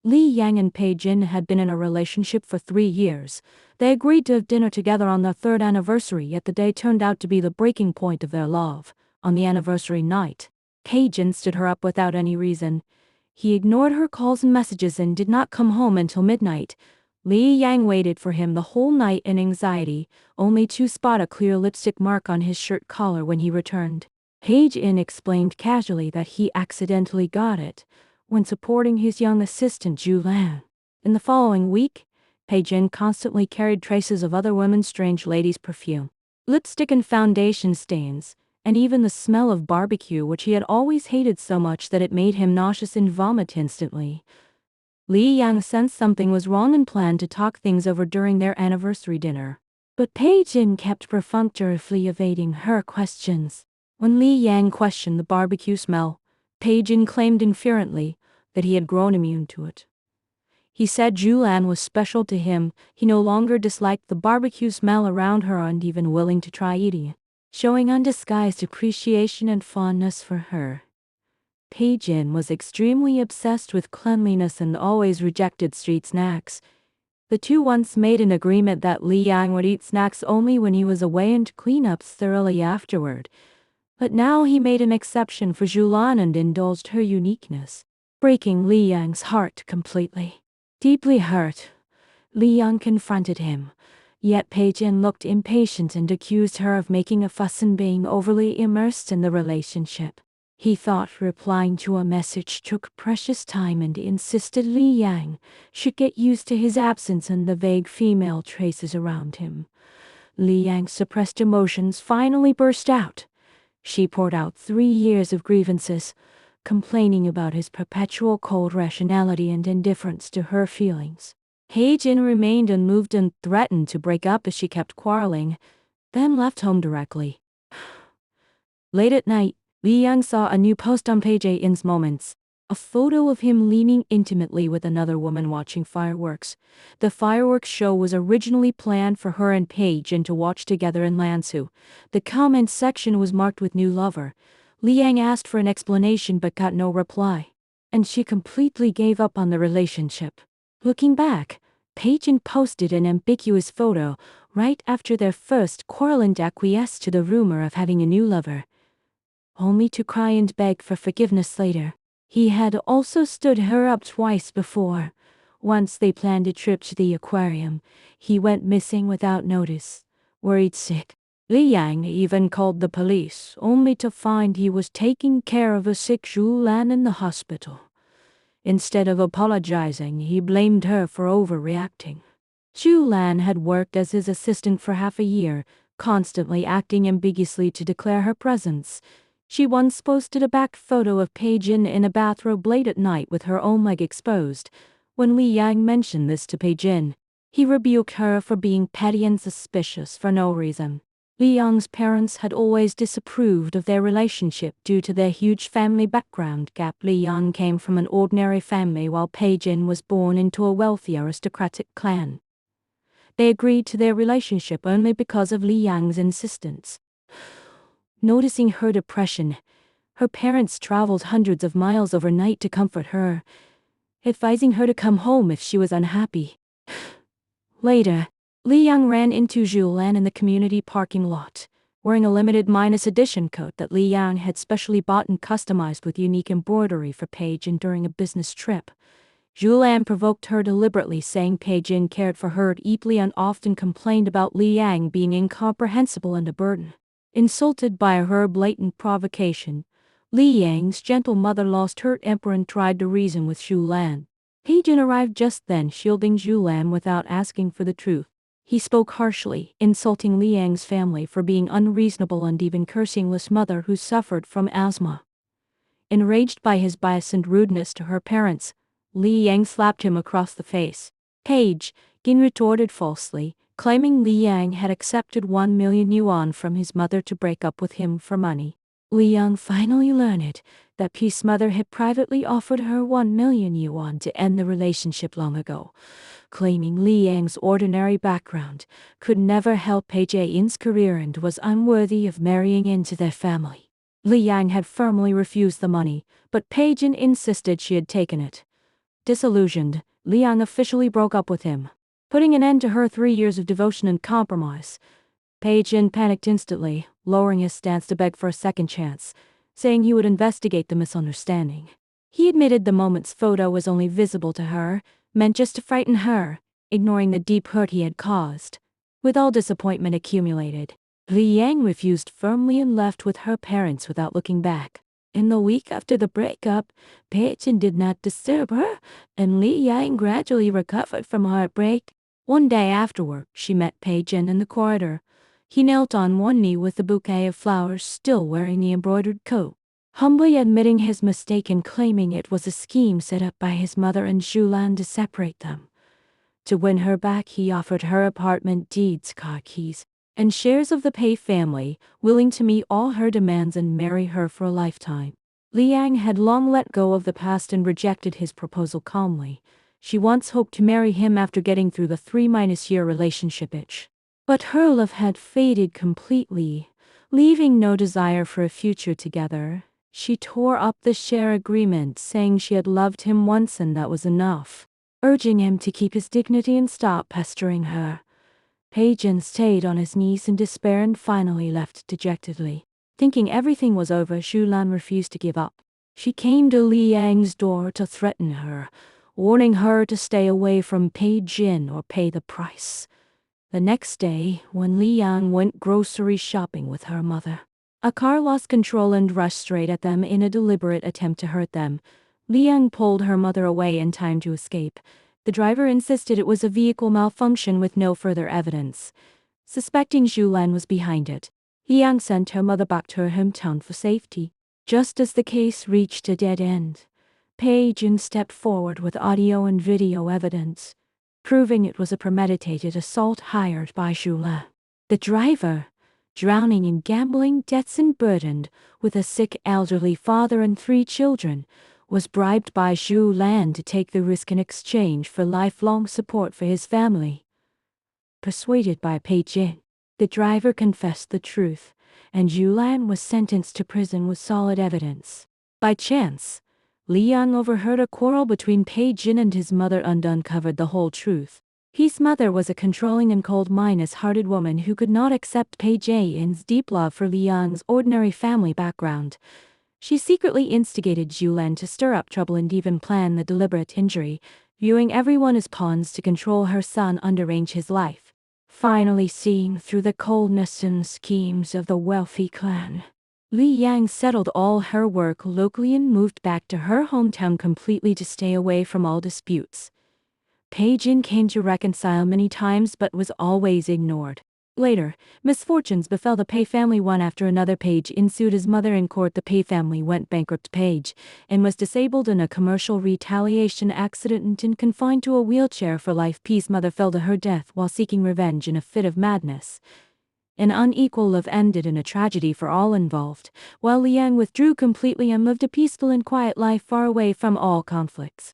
Li Yang and Pei Jin had been in a relationship for 3 years. They agreed to have dinner together on their 3rd anniversary, yet the day turned out to be the breaking point of their love. On the anniversary night, Pei Jin stood her up without any reason. He ignored her calls and messages and did not come home until midnight. Li Yang waited for him the whole night in anxiety, only to spot a clear lipstick mark on his shirt collar when he returned. Pei Jin explained casually that he accidentally got it when supporting his young assistant Zhu Lan. In the following week, Pei Jin constantly carried traces of other women's strange ladies' perfume, lipstick and foundation stains, and even the smell of barbecue, which he had always hated so much that it made him nauseous and vomit instantly. Li Yang sensed something was wrong and planned to talk things over during their anniversary dinner. But Pei Jin kept perfunctorily evading her questions. When Li Yang questioned the barbecue smell, Pei Jin claimed inferently that he had grown immune to it. He said Zhu Lan was special to him. He no longer disliked the barbecue smell around her and even willing to try eating it, showing undisguised appreciation and fondness for her. Pei Jin was extremely obsessed with cleanliness and always rejected street snacks. The two once made an agreement that Li Yang would eat snacks only when he was away and clean up thoroughly afterward. But now he made an exception for Zhu Lan and indulged her uniqueness, breaking Li Yang's heart completely. Deeply hurt, Li Yang confronted him, yet Pei Jin looked impatient and accused her of making a fuss and being overly immersed in the relationship. He thought replying to a message took precious time and insisted Li Yang should get used to his absence and the vague female traces around him. Li Yang's suppressed emotions finally burst out. She poured out 3 years of grievances, complaining about his perpetual cold rationality and indifference to her feelings. Pei Jin remained unmoved and threatened to break up if she kept quarreling, then left home directly. Late at night, Li Yang saw a new post on Pei Jin's Moments, a photo of him leaning intimately with another woman watching fireworks. The fireworks show was originally planned for her and Pei Jin to watch together in Lanzhou. The comment section was marked with new lover. Li Yang asked for an explanation but got no reply, and she completely gave up on the relationship. Looking back, Pei Jin posted an ambiguous photo right after their first quarrel and acquiesced to the rumor of having a new lover, only to cry and beg for forgiveness later. He had also stood her up twice before. Once they planned a trip to the aquarium. He went missing without notice, worried sick. Li Yang even called the police, only to find he was taking care of a sick Zhu Lan in the hospital. Instead of apologizing, he blamed her for overreacting. Zhu Lan had worked as his assistant for half a year, constantly acting ambiguously to declare her presence. She once posted a back photo of Pei Jin in a bathrobe late at night with her own leg exposed. When Li Yang mentioned this to Pei Jin, he rebuked her for being petty and suspicious for no reason. Li Yang's parents had always disapproved of their relationship due to their huge family background gap. Li Yang came from an ordinary family while Pei Jin was born into a wealthy aristocratic clan. They agreed to their relationship only because of Li Yang's insistence. Noticing her depression, her parents traveled hundreds of miles overnight to comfort her, advising her to come home if she was unhappy. Later, Li Yang ran into Zhu Lan in the community parking lot, wearing a limited edition coat that Li Yang had specially bought and customized with unique embroidery for Pei Jin during a business trip. Zhu Lan provoked her deliberately, saying Pei Jin cared for her deeply and often complained about Li Yang being incomprehensible and a burden. Insulted by her blatant provocation, Li Yang's gentle mother lost her temper and tried to reason with Zhu Lan. Pei Jin arrived just then, shielding Zhu Lan without asking for the truth. He spoke harshly, insulting Li Yang's family for being unreasonable and even cursing Li's mother, who suffered from asthma. Enraged by his bias and rudeness to her parents, Li Yang slapped him across the face. Pei Jin retorted falsely, claiming Li Yang had accepted 1 million yuan from his mother to break up with him for money. Li Yang finally learned that Pei's mother had privately offered her 1 million yuan to end the relationship long ago, claiming Li Yang's ordinary background could never help Pei Jin's career and was unworthy of marrying into their family. Li Yang had firmly refused the money, but Pei Jin insisted she had taken it. Disillusioned, Liang officially broke up with him, putting an end to her 3 years of devotion and compromise. Pei Jin panicked instantly, lowering his stance to beg for a second chance, saying he would investigate the misunderstanding. He admitted the moment's photo was only visible to her, meant just to frighten her, ignoring the deep hurt he had caused. With all disappointment accumulated, Li Yang refused firmly and left with her parents without looking back. In the week after the breakup, Pei Jin did not disturb her, and Li Yang gradually recovered from heartbreak. One day afterward, she met Pei Jin in the corridor. He knelt on one knee with the bouquet of flowers, still wearing the embroidered coat, humbly admitting his mistake and claiming it was a scheme set up by his mother and Zhulan to separate them. To win her back, he offered her apartment deeds, car keys, and shares of the Pei family, willing to meet all her demands and marry her for a lifetime. Liang had long let go of the past and rejected his proposal calmly. She once hoped to marry him after getting through the 3-year relationship itch. But her love had faded completely, leaving no desire for a future together. She tore up the share agreement, saying she had loved him once and that was enough, urging him to keep his dignity and stop pestering her. Pei Jin stayed on his knees in despair and finally left dejectedly. Thinking everything was over, Zhulan refused to give up. She came to Li Yang's door to threaten her, warning her to stay away from Pei Jin or pay the price. The next day, when Li Yang went grocery shopping with her mother, a car lost control and rushed straight at them in a deliberate attempt to hurt them. Li Yang pulled her mother away in time to escape. The driver insisted it was a vehicle malfunction with no further evidence. Suspecting Zhulan was behind it, Li Yang sent her mother back to her hometown for safety. Just as the case reached a dead end, Pei Jin stepped forward with audio and video evidence, proving it was a premeditated assault hired by Zhulan. The driver, drowning in gambling debts and burdened with a sick elderly father and 3 children, was bribed by Zhulan to take the risk in exchange for lifelong support for his family. Persuaded by Pei Jin, the driver confessed the truth, and Zhulan was sentenced to prison with solid evidence. By chance, Li Yang overheard a quarrel between Pei Jin and his mother and uncovered the whole truth. His mother was a controlling and cold-hearted woman who could not accept Pei Jin's deep love for Li Yang's ordinary family background. She secretly instigated Zhulan to stir up trouble and even plan the deliberate injury, viewing everyone as pawns to control her son and arrange his life. Finally seeing through the coldness and schemes of the wealthy clan, Li Yang settled all her work locally and moved back to her hometown completely to stay away from all disputes. Pei Jin came to reconcile many times but was always ignored. Later, misfortunes befell the Pei family one after another. Pei Jin sued his mother in court. The Pei family went bankrupt. Pei Jin was disabled in a commercial retaliation accident and confined to a wheelchair for life. Pei's mother fell to her death while seeking revenge in a fit of madness. An unequal love ended in a tragedy for all involved, while Liang withdrew completely and lived a peaceful and quiet life far away from all conflicts.